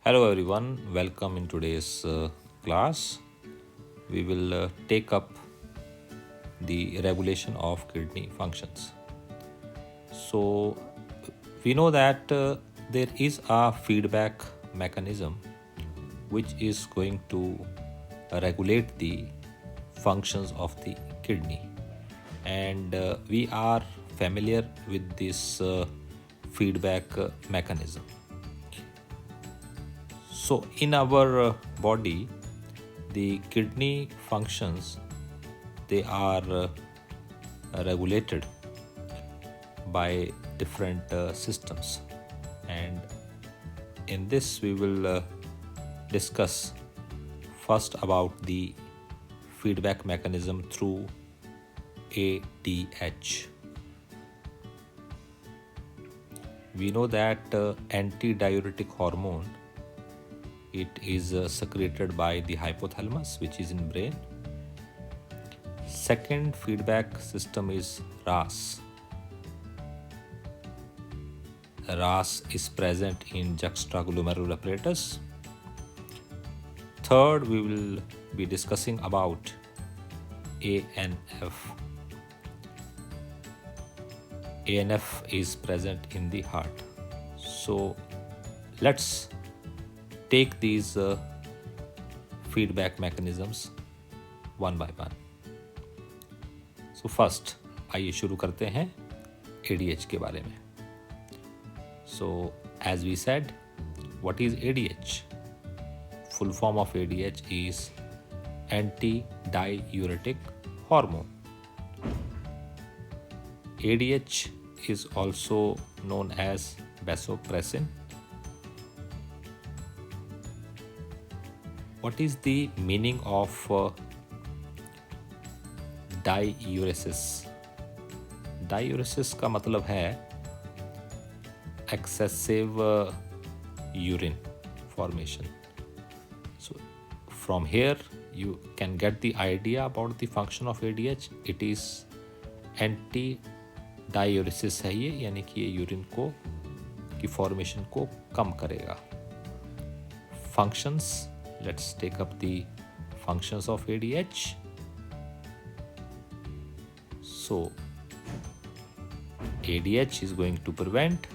Hello everyone, welcome in today's class. We will take up the regulation of kidney functions. So, we know that there is a feedback mechanism which is going to regulate the functions of the kidney, and we are familiar with this feedback mechanism. So, in our body, the kidney functions they are regulated by different systems, and in this we will discuss first about the feedback mechanism through ADH. We know that antidiuretic hormone it is secreted by the hypothalamus, which is in brain. Second feedback system is RAS. RAS is present in juxtaglomerular apparatus. Third, we will be discussing about ANF. ANF is present in the heart. So let's take these feedback mechanisms one by one. So first, आइए शुरू करते हैं ADH के बारे में. So as we said, what is ADH? Full form of ADH is antidiuretic hormone. ADH is also known as vasopressin. What is the meaning of diuresis? Diuresis का मतलब है excessive urine formation. So from here you can get the idea about the function of ADH. It is anti-diuresis है ये, यानी कि ये urine को की फॉर्मेशन को कम करेगा. Functions. Let's take up the functions of ADH. So, ADH is going to prevent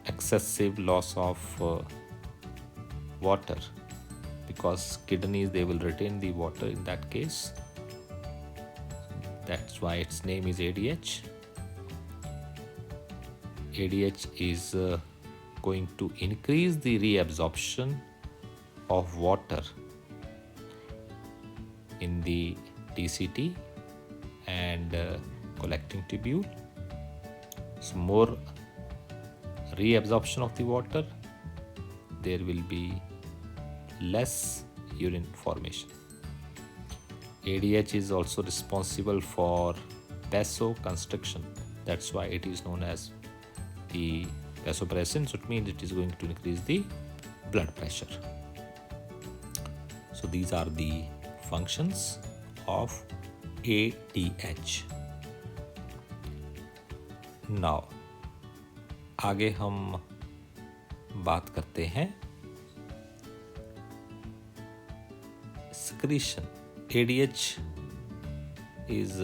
excessive loss of water, because kidneys they will retain the water in that case. That's why its name is ADH. ADH is going to increase the reabsorption of water in the TCT and collecting tubule. So more reabsorption of the water, there will be less urine formation. ADH is also responsible for vasoconstriction. That's why it is known as the vasopressin. So it means it is going to increase the blood pressure. So these are the functions of ADH. Now आगे हम बात करते हैं secretion. ADH is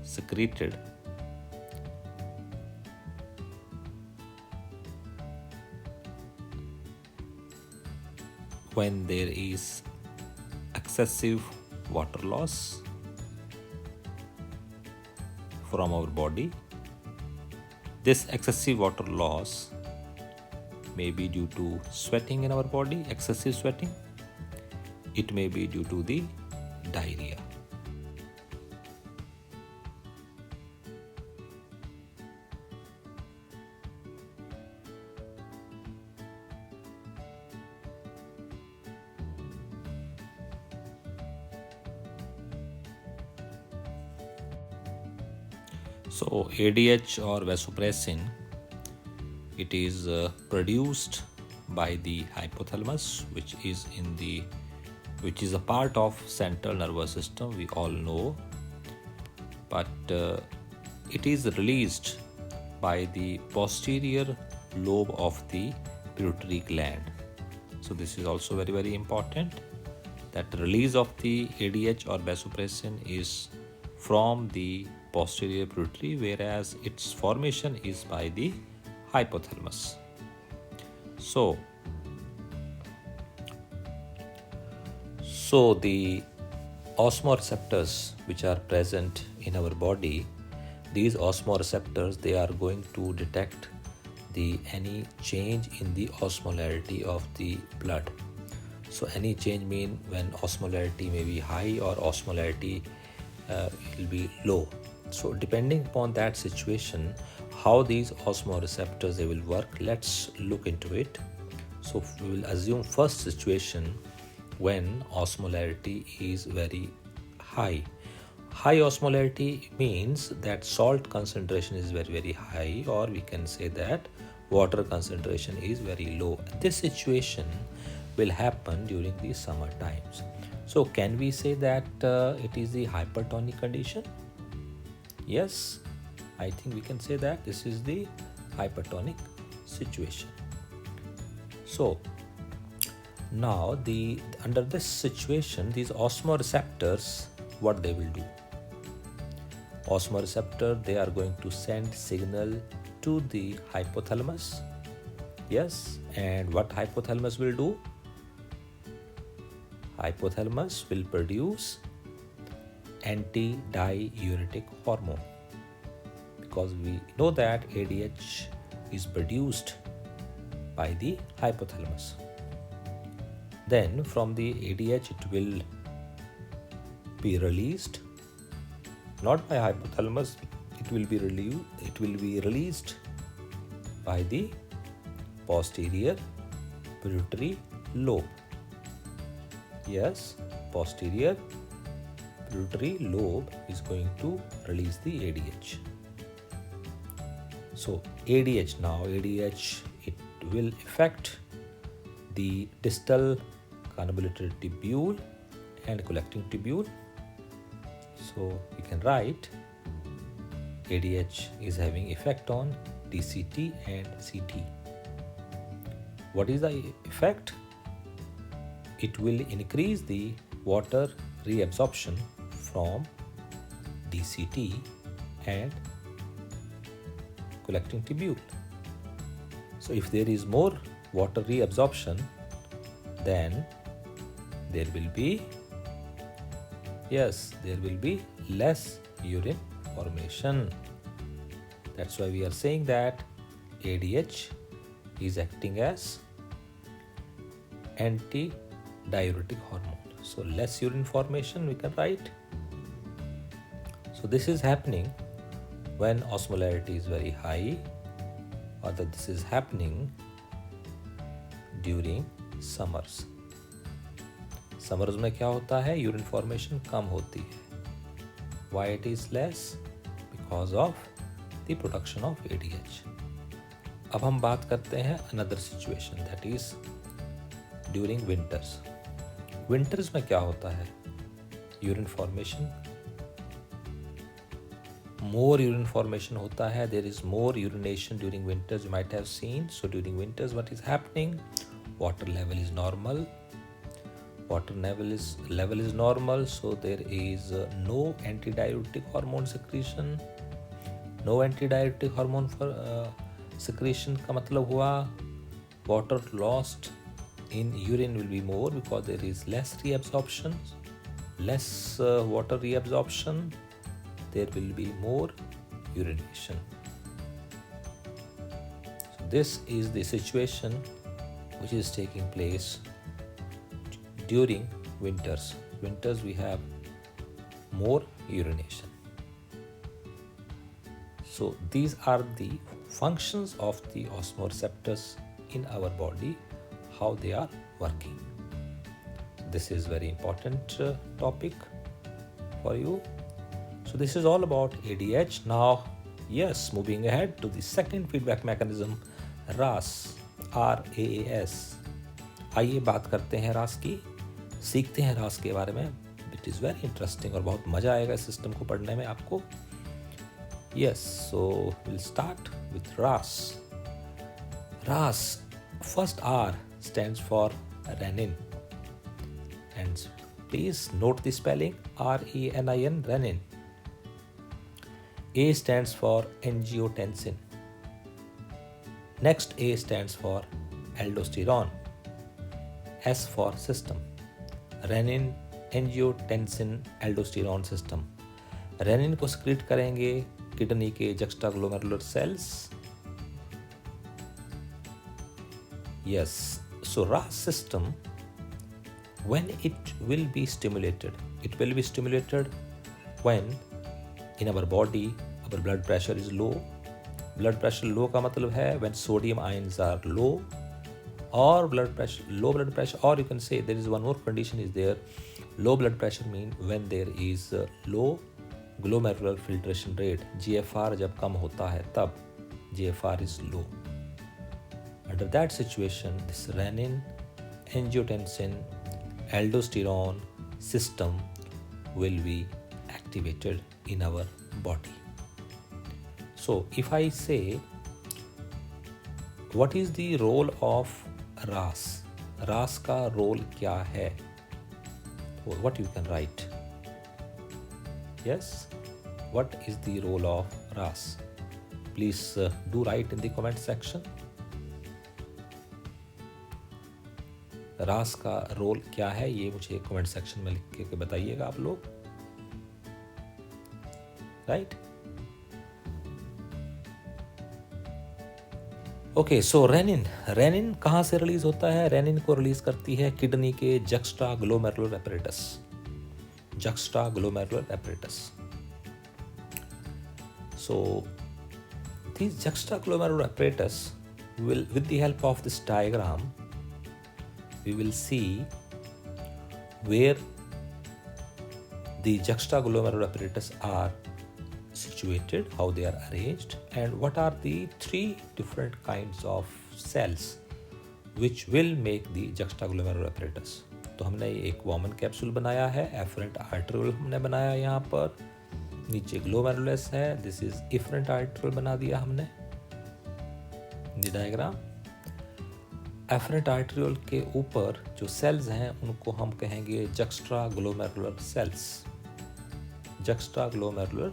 secreted when there is excessive water loss from our body. This excessive water loss may be due to sweating in our body, excessive sweating. It may be due to the diarrhea. So ADH or vasopressin, it is produced by the hypothalamus, which is a part of central nervous system, we all know, but it is released by the posterior lobe of the pituitary gland. So this is also very, very important, that the release of the ADH or vasopressin is from the posterior pituitary, whereas its formation is by the hypothalamus. So the osmoreceptors which are present in our body, these osmoreceptors, they are going to detect any change in the osmolarity of the blood. So any change mean when osmolarity may be high or osmolarity will be low. So depending upon that situation, how these osmoreceptors they will work, let's look into it. So we will assume first situation when osmolarity is very high. High osmolarity means that salt concentration is very, very high, or we can say that water concentration is very low. This situation will happen during the summer times. So can we say that it is the hypertonic condition? Yes, I think we can say that this is the hypertonic situation. So now under this situation, these osmoreceptors, what they will do? Osmoreceptor, they are going to send signal to the hypothalamus. Yes, and what hypothalamus will do? Hypothalamus will produce antidiuretic hormone, because we know that ADH is produced by the hypothalamus. Then from the ADH it will be released, not by hypothalamus, it will be released by the posterior pituitary lobe. Yes, posterior pituitary lobe is going to release the ADH. So ADH, it will affect the distal convoluted tubule and collecting tubule. So we can write ADH is having effect on DCT and CT. What is the effect? It will increase the water reabsorption from DCT and collecting tubule. So if there is more water reabsorption, then there will be less urine formation. That's why we are saying that ADH is acting as antidiuretic hormone. So less urine formation, we can write. So this is happening when osmolarity is very high, or that this is happening during summers. Summers में क्या होता है? Urine formation कम होती है. Why it is less? Because of the production of ADH. अब हम बात करते हैं another situation, that is during winters. Winters में क्या होता है? Urine formation, more urine formation होता है. There is more urination during winters, you might have seen. So during winters what is happening? Water level is normal. So there is no antidiuretic hormone secretion. No antidiuretic hormone secretion का मतलब हुआ water lost in urine will be more, because there is less reabsorption, less water reabsorption, there will be more urination. So this is the situation which is taking place during winters. Winters we have more urination. So these are the functions of the osmoreceptors in our body, how they are working. This is very important topic for you. So this is all about ADH. Now, yes, moving ahead to the second feedback mechanism, RAS, RAAS. आइए बात करते हैं RAS की, सीखते हैं RAS के बारे में. It is very interesting और बहुत मजा आएगा इस सिस्टम को पढ़ने में आपको. Yes, so we'll start with RAS. RAS, first R stands for renin. And please note the spelling RENIN, renin. A stands for angiotensin. Next A stands for aldosterone. S for system. Renin, angiotensin, aldosterone system. Renin को secrete करेंगे kidney के juxtaglomerular cells. Yes, so RAS system, when it will be stimulated when in our body our blood pressure is low. Blood pressure low का मतलब है when sodium ions are low, or low blood pressure, or you can say there is one more condition is there. Low blood pressure mean when there is low glomerular filtration rate. GFR जब कम होता है तब GFR is low. Under that situation, this renin, angiotensin, aldosterone system will be activated in our body. So if I say what is the role of RAS? RAS का role क्या है? What you can write? Yes, what is the role of RAS? Please do write in the comment section. RAS का role क्या है ये मुझे comment section में लिख के बताइएगा आप लोग. राइट. ओके, सो रेनिन कहाँ से रिलीज होता है? रेनिन को रिलीज करती है किडनी के juxtaglomerular apparatus. So these juxtaglomerular apparatus will, with the help of this diagram, we will see where the juxtaglomerular apparatus are situated, how they are arranged, and what are the three different kinds of cells which will make the juxtaglomerular apparatus. तो हमने एक woman capsule बनाया है, efferent आर्टरियोल हमने बनाया यहाँ पर, नीचे ग्लोमेरुलस है, दिस इज इफरेंट आर्टरियोल बना दिया हमने. डायग्राम. एफरेंट आर्टरियोल के ऊपर जो सेल्स हैं उनको हम कहेंगे जक्स्ट्राग्लोमेरुलर सेल्स. जक्स्ट्राग्लोमेरुलर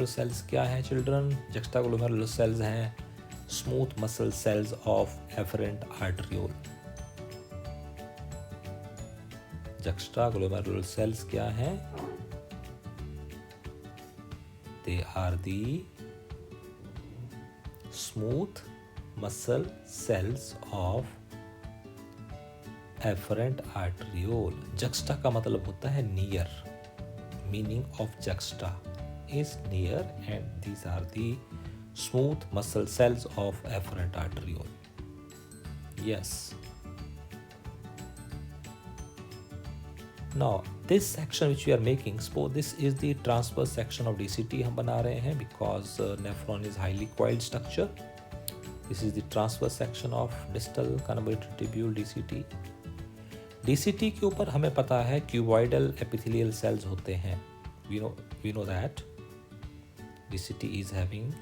सेल्स क्या हैं चिल्ड्रन? जक्स्ट्राग्लोमेरुलर सेल्स हैं smooth muscle cells of afferent arteriole. Juxtaglomerular cells क्या हैं? They are the smooth muscle cells of afferent arteriole. Juxta का मतलब होता है near. Meaning of juxta is near, and these are the smooth muscle cells of afferent arteriole. Yes. Now this section which we are making, suppose this is the transverse section of DCT हम बना रहे हैं because nephron is highly coiled structure. This is the transverse section of distal convoluted tubule DCT. DCT के ऊपर हमें पता है cuboidal epithelial cells होते हैं. We know that DCT is having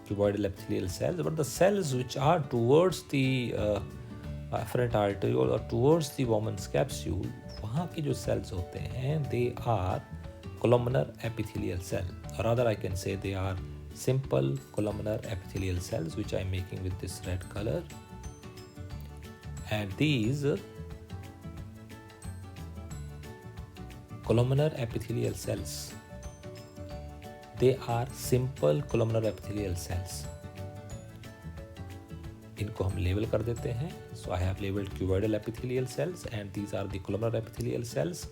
cuboidal epithelial cells, but the cells which are towards the afferent arteriole or towards the Bowman's capsule, वहाँ के जो cells होते हैं they are columnar epithelial cell, or rather I can say they are simple columnar epithelial cells which I am making with this red color. And these columnar epithelial cells, they are simple columnar epithelial cells. इनको हम label कर देते हैं. So I have labeled cuboidal epithelial cells and these are the columnar epithelial cells.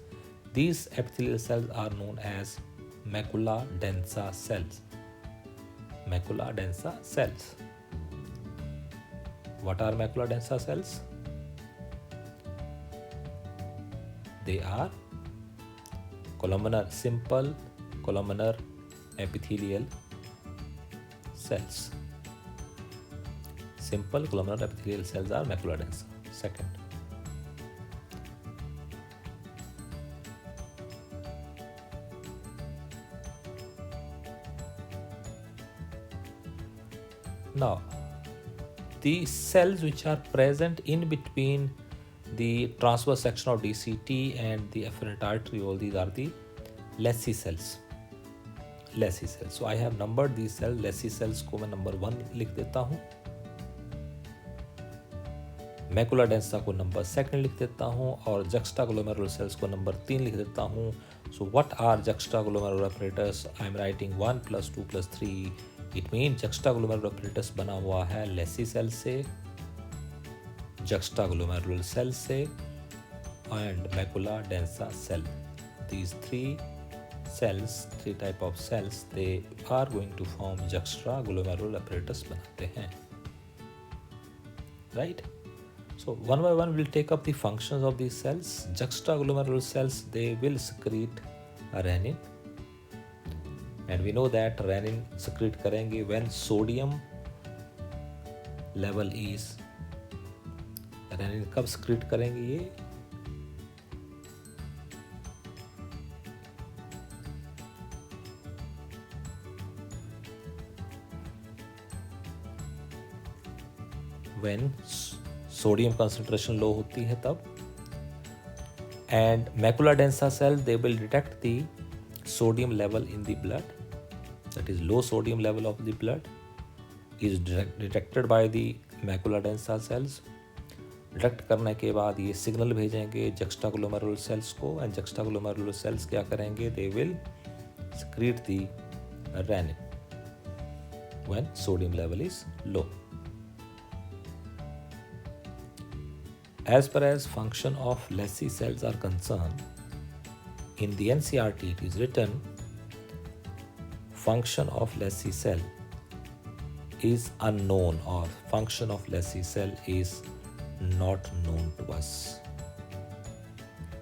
These epithelial cells are known as macula densa cells. Macula densa cells. What are macula densa cells? They are simple columnar epithelial cells. Simple columnar epithelial cells are macula densa. Second. Now, the cells which are present in between the transverse section of DCT and the afferent arteriole, these are the Lacy cells. Lacy cells. So I have numbered these cells. Lacy cells को मैं number 1 लिख देता हूँ. Macula densa को number 2 लिख देता हूँ और juxtaglomerular cells को नंबर 3 लिख देता हूँ. So what are juxtaglomerular apparatus? I am writing 1 + 2 + 3. It means juxtaglomerular apparatus बना हुआ है Lacy cell से, juxtaglomerular cell से and macula densa cell. These three type of cells, they are going to form juxtaglomerular apparatus बनाते हैं. Right? So one by one we'll take up the functions of these cells. Juxtaglomerular cells, they will secrete renin, and we know that renin secrete करेंगे when sodium level is. renin कब secrete करेंगे ये? when sodium concentration low होती है तब. And macula densa cell, they will detect the sodium level in the blood, that is low sodium level of the blood is detected by the macula densa cells. Detect करने के बाद ये signal भेजेंगे juxtaglomerular cells को, and juxtaglomerular cells क्या करेंगे? They will secrete the renin when sodium level is low. As far as function of Lacy cells are concerned, in the NCERT it is written function of Lacy cell is unknown, or function of Lacy cell is not known to us.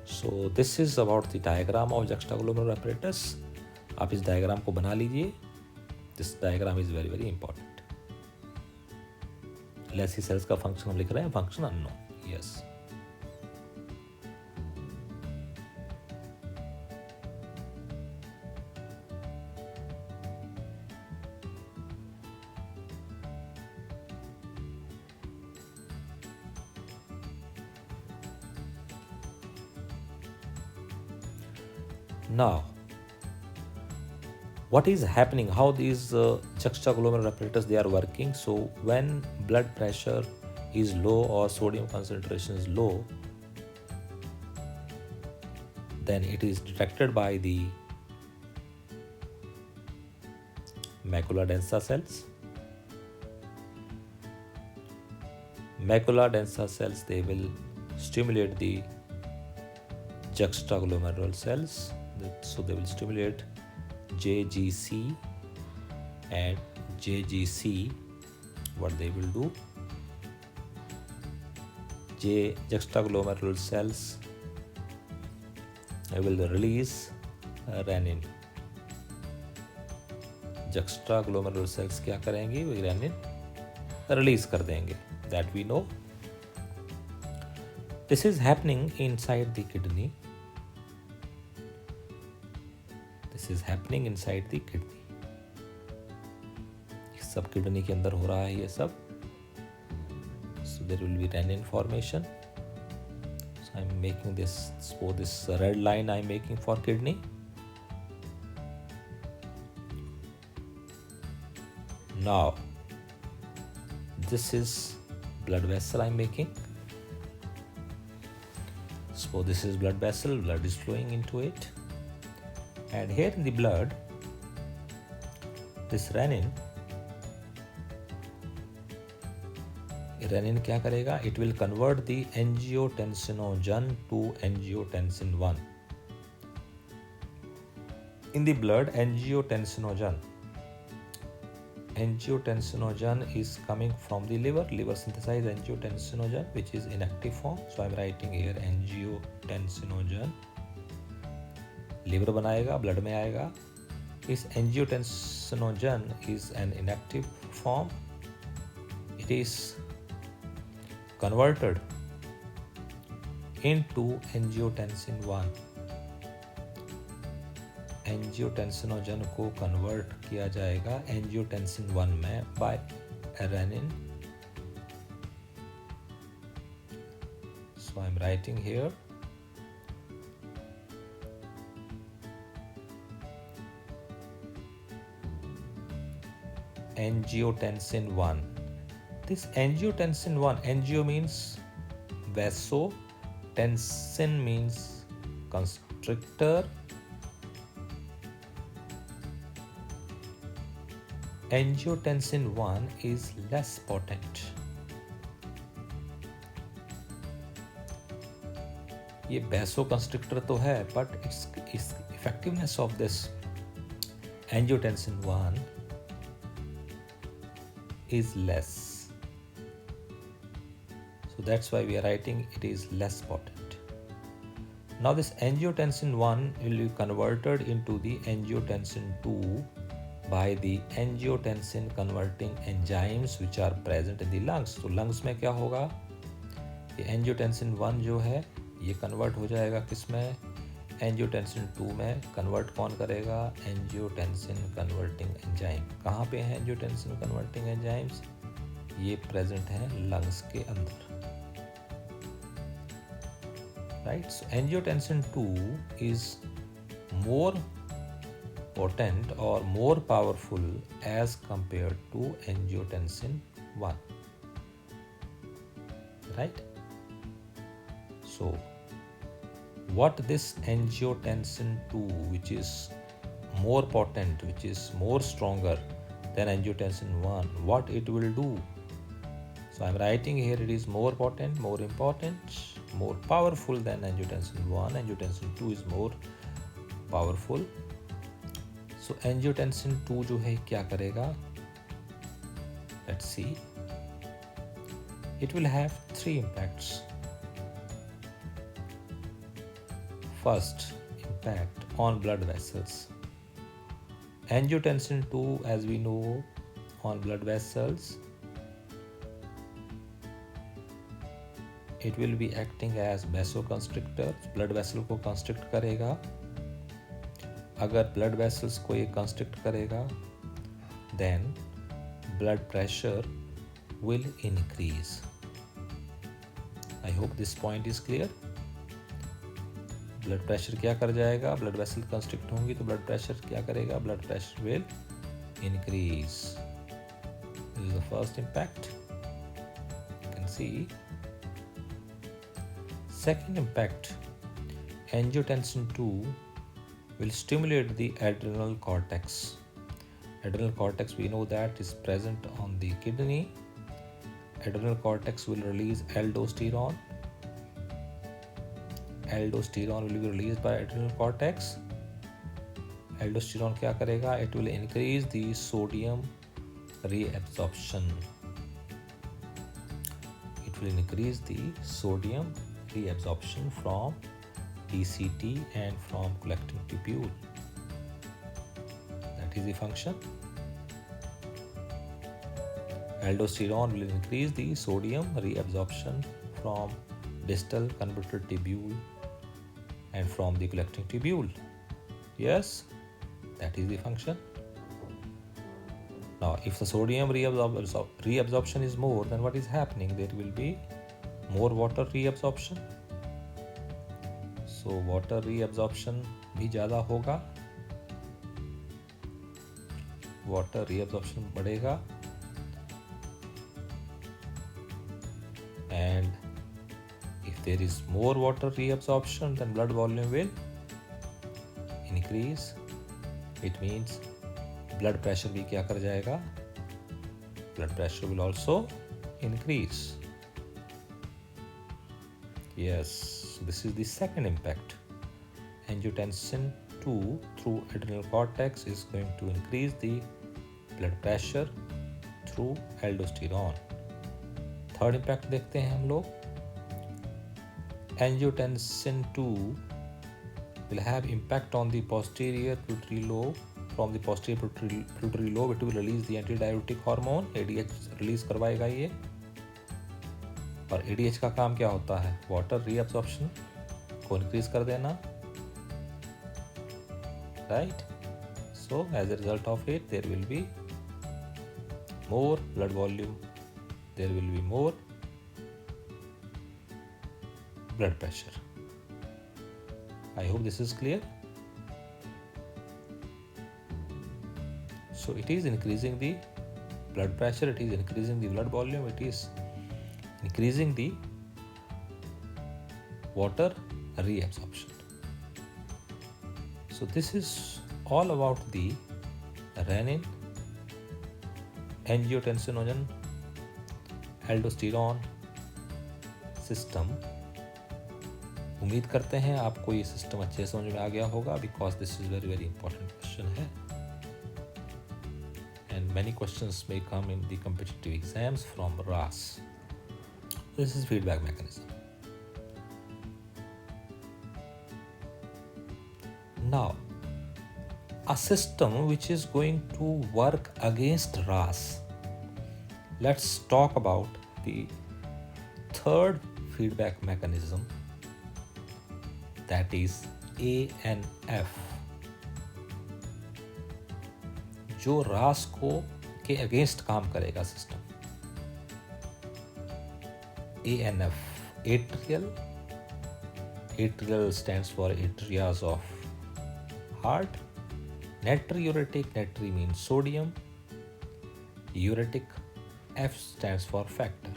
So this is about the diagram of juxtaglomerular apparatus. आप इस diagram को बना लीजिए. This diagram is very very important. Lacy cells का function हम लिख रहे हैं, function unknown. Yes. Now, what is happening? How these juxtaglomerular apparatus they are working? So when blood pressure is low or sodium concentration is low, then it is detected by the macula densa cells. Macula densa cells, they will stimulate the juxtaglomerular cells. So they will stimulate JGC, and JGC, what they will do? Juxtaglomerular cells, they will release renin. Juxtaglomerular cells क्या करेंगे? वो renin release कर देंगे. That we know. This is happening inside the kidney. This is happening inside the kidney. ये सब kidney के अंदर हो रहा है ये सब. So there will be renin formation. So I am making this, so this red line I am making for kidney. Now this is blood vessel I am making. So this is blood vessel, blood is flowing into it, and here in the blood, this renin क्या करेगा? It will convert the angiotensinogen to angiotensin 1. In the blood, angiotensinogen is coming from the liver. Liver synthesize angiotensinogen, which is in active form. So I am writing here angiotensinogen. Liver बनाएगा, blood में आएगा. This angiotensinogen is an inactive form. It is converted into angiotensin 1. Angiotensinogen को convert किया जाएगा angiotensin 1 में bye renin. So I'm writing here angiotensin 1. This angiotensin 1, angio means vaso, tensin means constrictor, angiotensin 1 is less potent. ये vaso constrictor तो है, but it's effectiveness of this angiotensin 1 is less. So that's why we are writing it is less potent. Now this angiotensin 1 will be converted into the angiotensin 2 by the angiotensin converting enzymes which are present in the lungs. तो lungs में क्या होगा, ये angiotensin 1 जो है ये convert हो जाएगा किस में, एंजियोटेंसिन 2 में. कन्वर्ट कौन करेगा, एंजियोटेंसिन कन्वर्टिंग एंजाइम. कहाँ पे है एंजियोटेंसिन कन्वर्टिंग एंजाइम्स, ये प्रेजेंट हैं लंग्स के अंदर. Right, so angiotensin 2 is more potent or more powerful as compared to angiotensin 1. Right? So what this angiotensin 2, which is more potent, which is more stronger than angiotensin 1, what it will do? So I'm writing here it is more potent, more important, more powerful than angiotensin 1. Angiotensin 2 is more powerful. So angiotensin 2 जो है क्या करेगा, let's see. It will have 3 impacts. First impact on blood vessels. Angiotensin 2, as we know, on blood vessels, it will be acting as vasoconstrictor. blood vessel को constrict करेगा. अगर blood vessels को ये constrict करेगा, then blood pressure will increase. I hope this point is clear. Blood pressure क्या कर जाएगा, blood vessel constrict होंगी तो ब्लड प्रेशर क्या करेगा, blood pressure will increase. This is the first impact, you can see. Second impact, angiotensin 2 will stimulate the adrenal cortex. Adrenal cortex, we know that is present on the kidney. Adrenal cortex will release aldosterone. Aldosterone will be released by adrenal cortex. Aldosterone क्या करेगा, it will increase the sodium reabsorption. It will increase the sodium reabsorption from DCT and from collecting tubule. That is the function. Aldosterone will increase the sodium reabsorption from distal convoluted tubule and from the collecting tubule. Yes, that is the function. Now, if the sodium reabsorption is more, then what is happening? There will be more water reabsorption. So water reabsorption भी ज़्यादा होगा, water reabsorption बढ़ेगा, and if there is more water reabsorption, then blood volume will increase. It means blood pressure भी क्या कर जाएगा, blood pressure will also increase. Yes, this is the second impact. Angiotensin 2 through adrenal cortex is going to increase the blood pressure through aldosterone. Third impact देखते हैं हम लोग. Angiotensin 2 will have impact on the posterior pituitary lobe. From the posterior pituitary lobe, it will release the antidiuretic hormone. ADH release करवाएगा ये. और ADH का काम क्या होता है, वाटर रीअब्सॉर्प्शन को इंक्रीज कर देना. Right, so as a result of it there will be more blood volume, there will be more blood pressure. I hope this is clear. So it is increasing the blood pressure, it is increasing the blood volume, it is increasing the water reabsorption. So this is all about the renin, angiotensin, aldosterone system. उम्मीद करते हैं आपको ये system अच्छे से समझ में आ गया होगा, because this is very important question है and many questions may come in the competitive exams from RAS. This is feedback mechanism. Now, a system which is going to work against RAS. Let's talk about the third feedback mechanism, that is ANF, जो RAS को के against काम करेगा system. ANF, atrial stands for atrias of heart. Natriuretic, natri means sodium, uretic, F stands for factor.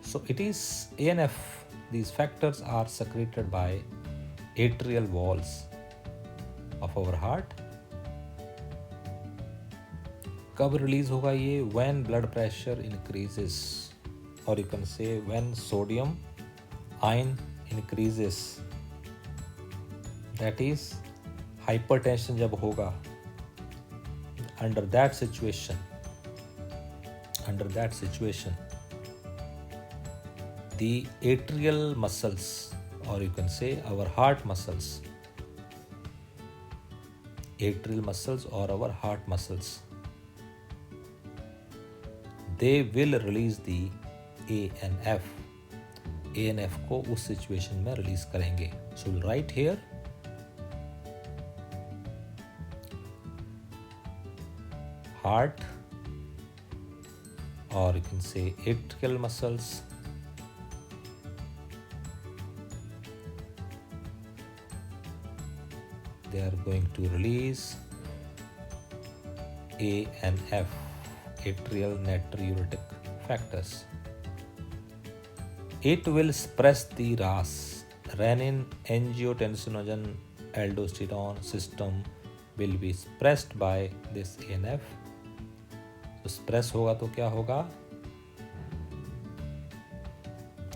So it is ANF, these factors are secreted by atrial walls of our heart. कब release होगा ये? when blood pressure increases, or you can say when sodium ion increases, that is hypertension जब होगा. under that situation the atrial muscles, or you can say our heart muscles, atrial muscles or our heart muscles, they will release the ANF. ANF को उस situation में release करेंगे. So we'll write here heart, or you can say atrial muscles, they are going to release ANF, atrial natriuretic factors. It will suppress the RAS, renin, angiotensin, aldosterone system will be suppressed by this ANF. तो suppress होगा तो क्या होगा?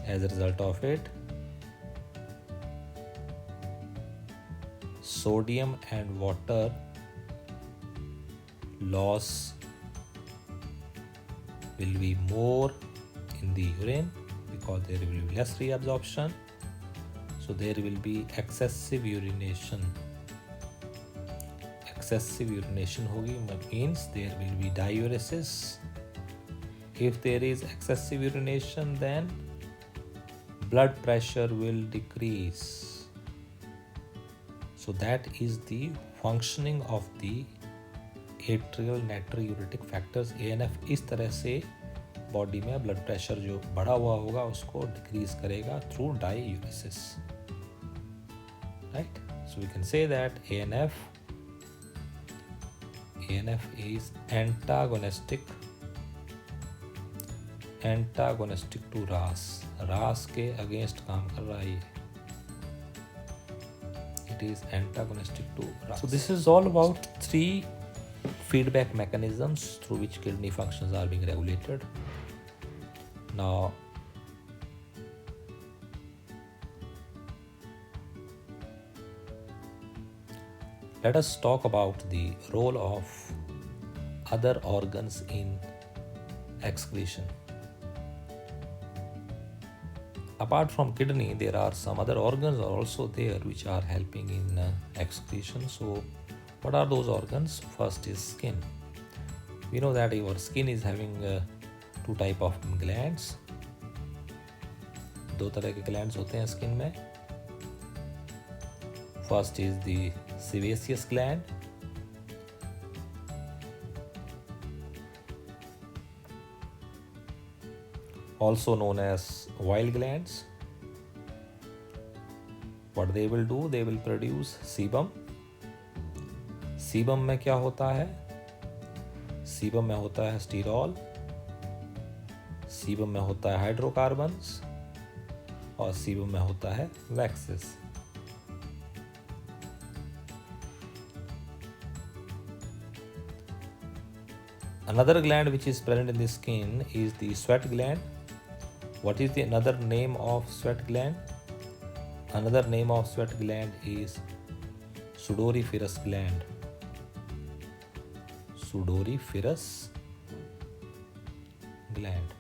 As a result of it, sodium and water loss will be more in the urine because there will be less reabsorption. So there will be excessive urination. Excessive urination होगी means there will be diuresis. If there is excessive urination, then blood pressure will decrease. So that is the functioning of the atrial natriuretic factors. ANF इस तरह से body में blood pressure जो बढ़ा हुआ होगा उसको डिक्रीज करेगा through diuresis. Right? So we can say that ANF is antagonistic to RAS. RAS के अगेंस्ट काम कर रहा है. It is antagonistic to RAS. So this is all about 3 feedback mechanisms through which kidney functions are being regulated. Now, let us talk about the role of other organs in excretion. Apart from kidney, there are some other organs are also there which are helping in excretion. So, what are those organs? First is skin. We know that your skin is having 2 type of glands. 2 तरह के glands होते हैं skin में. First is the sebaceous gland. also known as bile glands. What they will do, they will produce sebum. sebum में क्या होता है? sebum में होता है स्टीरॉल, sebum में होता है हाइड्रोकार्बन्स और sebum में होता है waxes. Another gland which is present in the skin is the sweat gland. What is the another name of sweat gland? Another name of sweat gland is sudoriferous gland. Sudoriferous gland.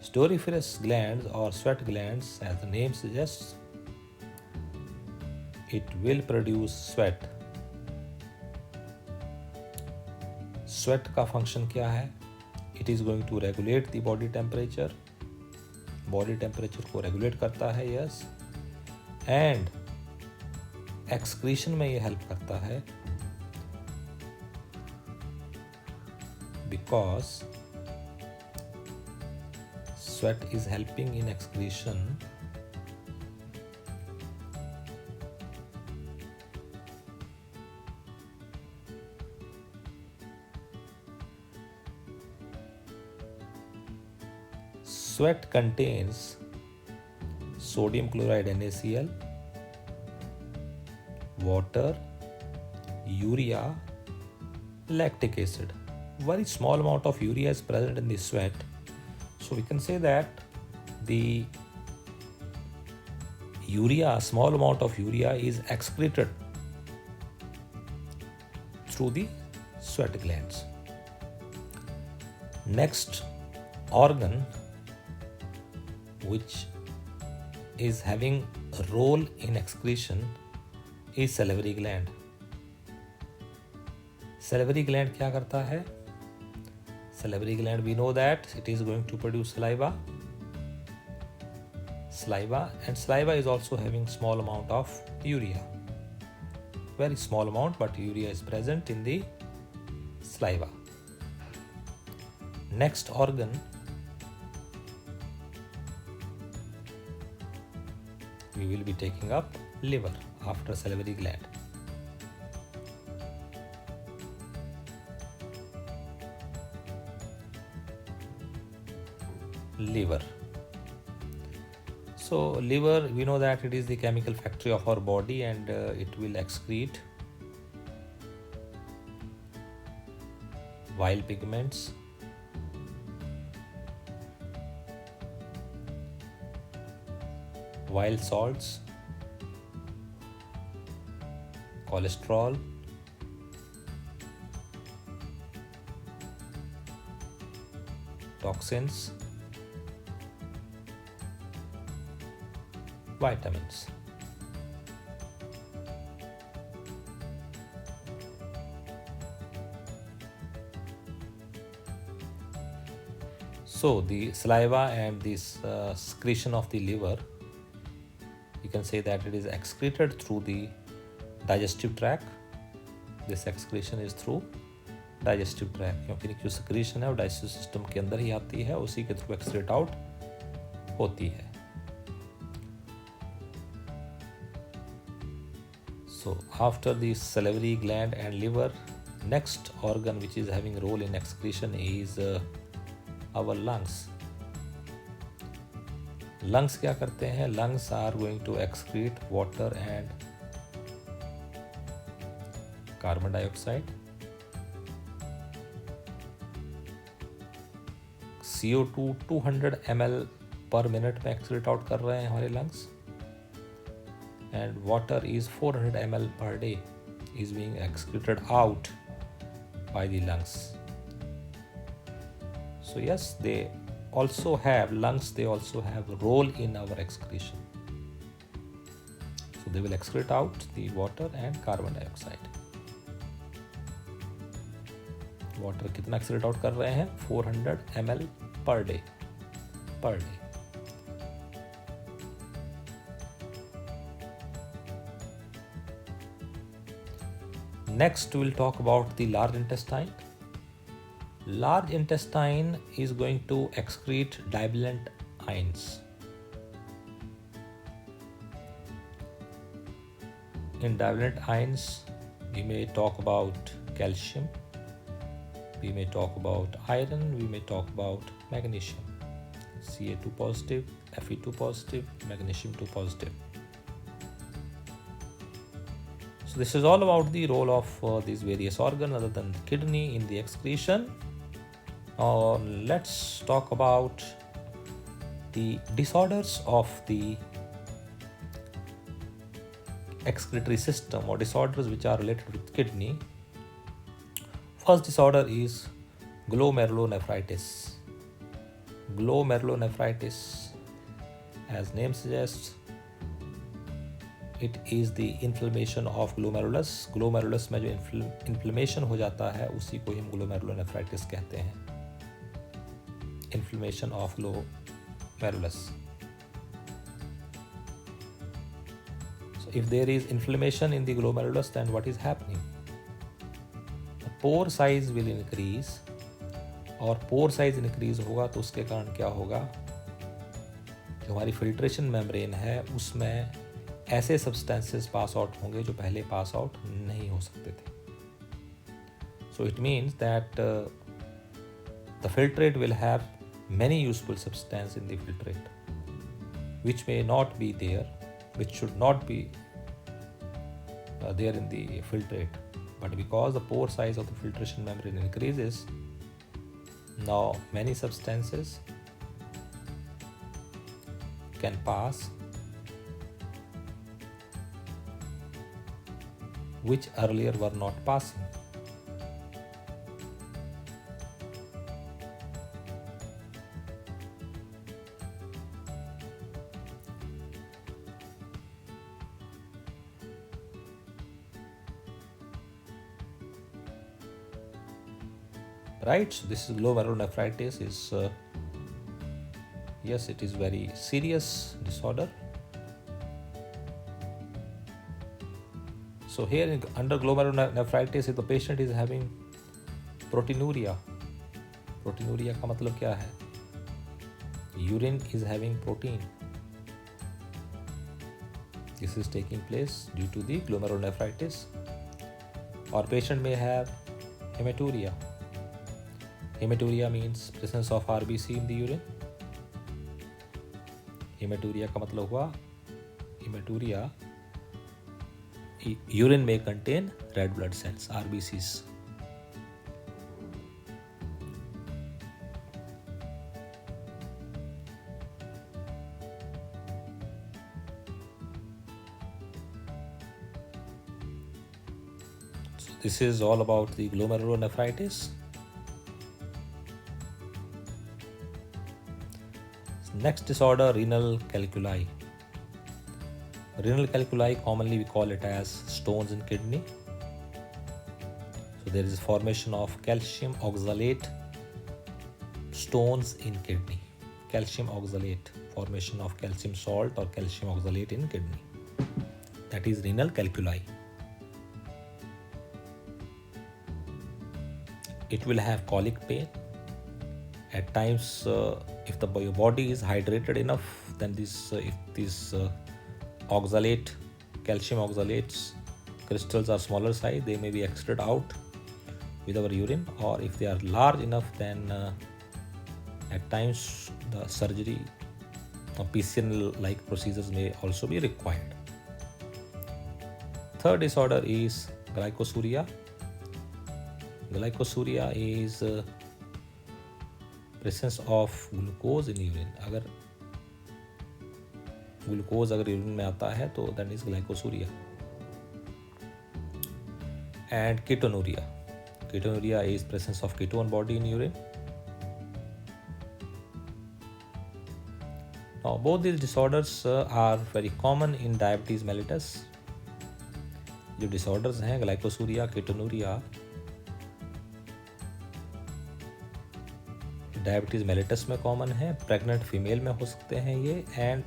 Sudoriferous glands or sweat glands, as the name suggests, it will produce sweat. Sweat का function क्या है? It is going to regulate the body temperature. Body temperature को regulate करता है, yes. And excretion में ये help करता है because sweat is helping in excretion. Sweat contains sodium chloride NaCl, water, urea, lactic acid. Very small amount of urea is present in the sweat. So we can say that the urea, small amount of urea is excreted through the sweat glands. Next organ which is having a role in excretion is salivary gland. Salivary gland क्या करता है? Salivary gland, we know that it is going to produce saliva. And saliva is also having small amount of urea. Very small amount, but urea is present in the saliva. Next organ we will be taking up liver after salivary gland. Liver. So liver, we know that it is the chemical factory of our body, and it will excrete bile pigments, bile salts, cholesterol, toxins, vitamins. So the saliva and this secretion of the liver, you can say that it is excreted through the digestive tract. This excretion is through digestive tract, क्योंकि जो secretion है वो digestive system के अंदर ही आती है, उसी के through excrete out होती है. So after the salivary gland and liver, next organ which is having role in excretion is our lungs. Lungs क्या करते हैं? Lungs are going to excrete water and carbon dioxide. CO2 200 ml per minute में excrete out कर रहे हैं हमारे lungs. And water is 400 ml per day is being excreted out by the lungs. So yes, they also have lungs, they also have a role in our excretion. So they will excrete out the water and carbon dioxide. Water कितना excrete out कर रहे हैं? 400 ml per day. Next, we will talk about the large intestine. Large intestine is going to excrete divalent ions. In divalent ions, we may talk about calcium, we may talk about iron, we may talk about magnesium. Ca2 positive, Fe2 positive, magnesium 2 positive. So this is all about the role of these various organs other than the kidney in the excretion. Now let's talk about the disorders of the excretory system or disorders which are related with kidney. First disorder is glomerulonephritis. Glomerulonephritis, as name suggests, it is the inflammation of glomerulus. Glomerulus में जो inflammation हो जाता है उसी को हम glomerulonephritis कहते हैं. Inflammation of glomerulus. So if there is inflammation in the glomerulus, then what is happening? The pore size will increase, और pore size increase होगा तो उसके कारण क्या होगा? जो हमारी filtration membrane है उसमें ऐसे substances pass out होंगे जो पहले pass out नहीं हो सकते थे. So it means that the filtrate will have many useful substances in the filtrate which may not be there, which should not be there in the filtrate, but because the pore size of the filtration membrane increases, now many substances can pass which earlier were not passing. Right, so this is glomerulonephritis is yes, it is very serious disorder. So here under glomerulonephritis, if the patient is having proteinuria, proteinuria का मतलब क्या है? Urine is having protein. This is taking place due to the glomerulonephritis. Or patient may have hematuria. Hematuria means presence of RBC in the urine. Hematuria का मतलब हुआ hematuria, urine may contain red blood cells, RBCs. So this is all about the glomerulonephritis. Next disorder, renal calculi. Renal calculi, commonly we call it as stones in kidney. So there is formation of calcium oxalate stones in kidney. Calcium oxalate, formation of calcium salt or calcium oxalate in kidney. That is renal calculi. It will have colic pain. At times, if your body is hydrated enough, then if these oxalate, calcium oxalates crystals are smaller size, they may be excreted out with our urine, or if they are large enough, then at times the surgery or PCN like procedures may also be required. Third disorder is glycosuria. Glycosuria is presence of glucose in urine. अगर glucose अगर urine में आता है तो that is glycosuria. And ketonuria. Ketonuria is presence of ketone body in urine. Now both these disorders are very common in diabetes mellitus. जो disorders हैं glycosuria, ketonuria, diabetes mellitus में common है, pregnant female में हो सकते हैं ये. And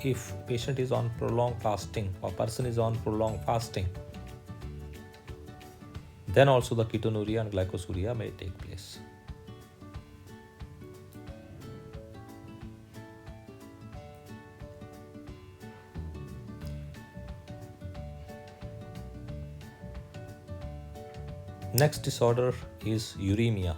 if patient is on prolonged fasting or person is on prolonged fasting, then also the ketonuria and glycosuria may take place. Next disorder is uremia.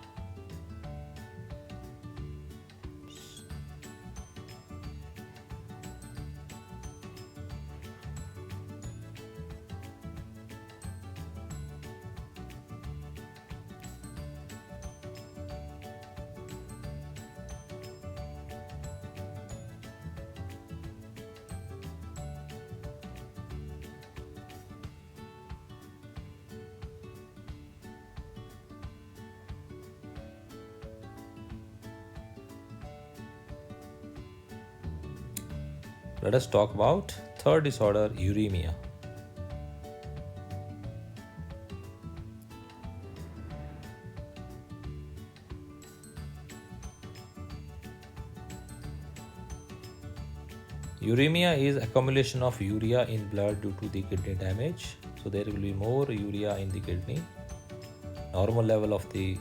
Let us talk about third disorder, uremia. Uremia is accumulation of urea in blood due to the kidney damage. So there will be more urea in the kidney. Normal level of the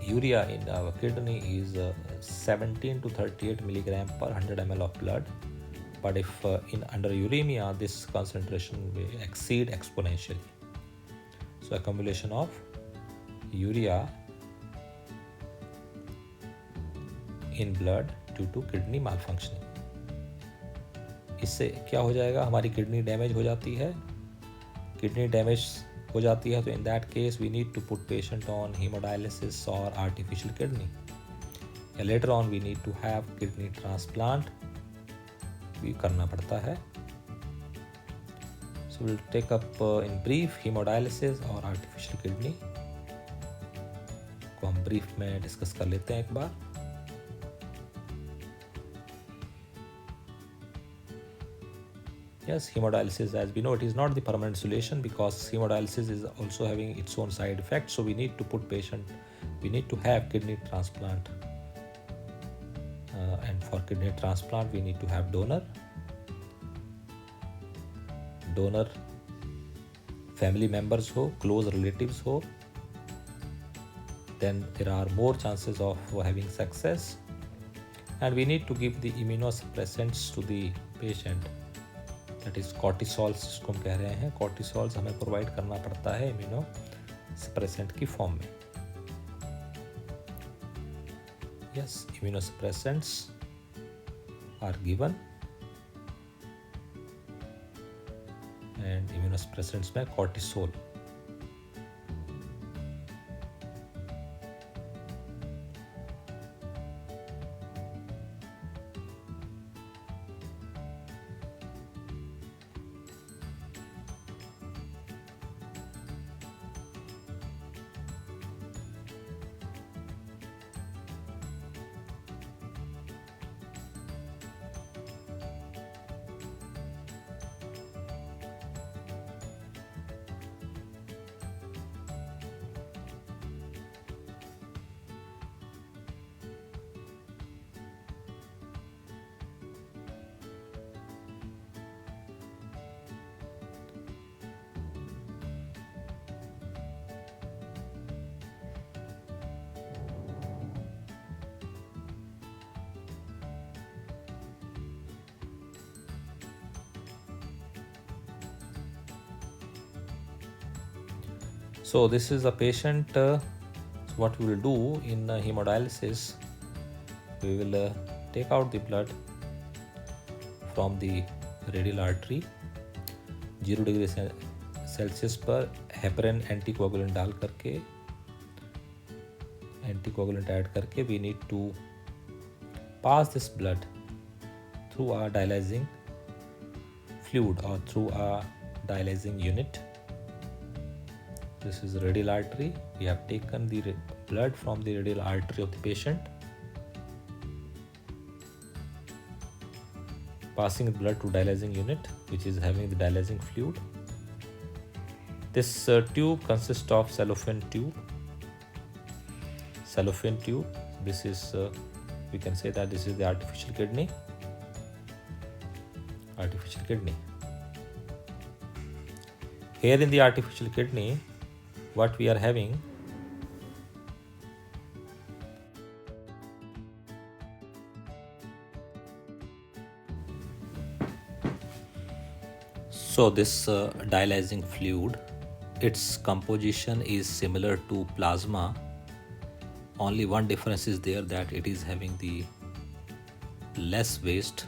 urea in our kidney is 17 to 38 milligram per 100 ml of blood. But if under uremia, this concentration will exceed exponentially. So accumulation of urea in blood due to kidney malfunctioning. इससे क्या हो जाएगा, हमारी kidney damage हो जाती है. Kidney damage हो जाती है तो in that case we need to put patient on haemodialysis और आर्टिफिशियल किडनी, या later on we need to have kidney transplant भी करना पड़ता है. So will take up in brief haemodialysis और आर्टिफिशियल किडनी को हम ब्रीफ में डिस्कस कर लेते हैं एक बार. Yes, hemodialysis, as we know, it is not the permanent solution because hemodialysis is also having its own side effects. So we need to we need to have kidney transplant. And for kidney transplant, we need to have donor family members ho, close relatives ho. Then there are more chances of having success. And we need to give the immunosuppressants to the patient. That is कॉर्टिसोल्स जिसको हम कह रहे हैं. कॉर्टिसोल्स हमें provide करना पड़ता है immuno suppressant की फॉर्म में. Yes, immunosuppressants are given and immunosuppressants में cortisol. So this is a patient. So what we will do in hemodialysis, we will take out the blood from the radial artery. 0 degree Celsius पर heparin anticoagulant डाल करके, anticoagulant add करके we need to pass this blood through a dialyzing fluid or through a dialyzing unit. This is the radial artery. We have taken the blood from the radial artery of the patient, passing the blood to dialyzing unit, which is having the dialyzing fluid. This tube consists of cellophane tube. This is we can say that this is the artificial kidney. Here in the artificial kidney, what we are having, so this dialyzing fluid, its composition is similar to plasma. Only one difference is there, that it is having the less waste.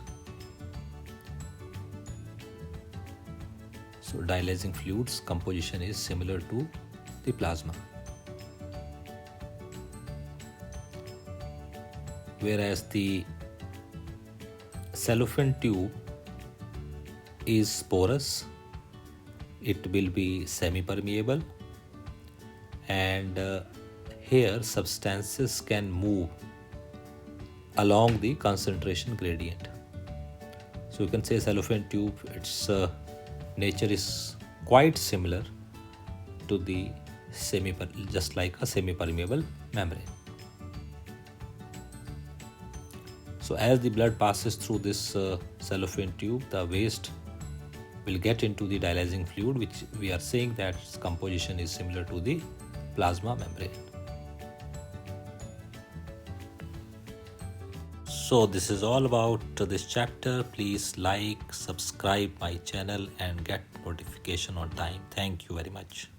So dialyzing fluids composition is similar to the plasma, whereas the cellophane tube is porous. It will be semi-permeable, and here substances can move along the concentration gradient. So you can say cellophane tube, its nature is quite similar to the just like a semi-permeable membrane. So as the blood passes through this cellophane tube, the waste will get into the dialyzing fluid, which we are saying that its composition is similar to the plasma membrane. So this is all about this chapter. Please like, subscribe my channel and get notification on time. Thank you very much.